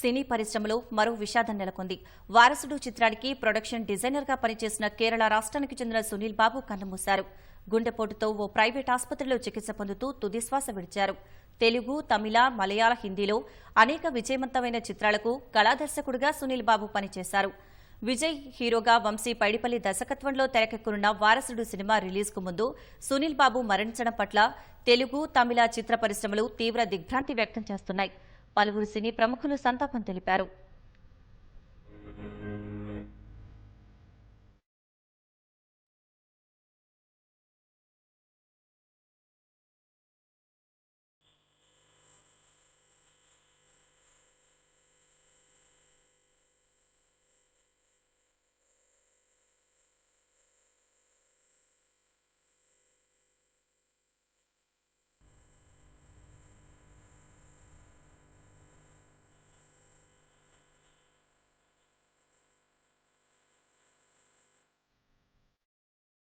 సినీ పరిశ్రమలో మరో విషాదం నెలకొంది. వారసుడు చిత్రానికి ప్రొడక్షన్ డిజైనర్ గా పనిచేసిన కేరళ రాష్ట్రానికి చెందిన సునీల్ బాబు కన్నుమూశారు. గుండెపోటుతో ఓ ప్రైవేట్ ఆసుపత్రిలో చికిత్స పొందుతూ తుదిశ్వాస విడిచారు. తెలుగు, తమిళ, మలయాళ, హిందీలో అనేక విజయవంతమైన చిత్రాలకు కళాదర్శకుడిగా సునీల్ బాబు పనిచేశారు. విజయ్ హీరోగా వంశీ పైడిపల్లి దర్శకత్వంలో తెరకెక్కనున్న వారసుడు సినిమా రిలీజ్ కు ముందు సునీల్ బాబు మరణించడం పట్ల తెలుగు, తమిళ చిత్ర పరిశ్రమలు తీవ్ర దిగ్భ్రాంతి వ్యక్తం చేస్తున్నాయి. పలువురు సినీ ప్రముఖులు సంతాపం తెలిపారు.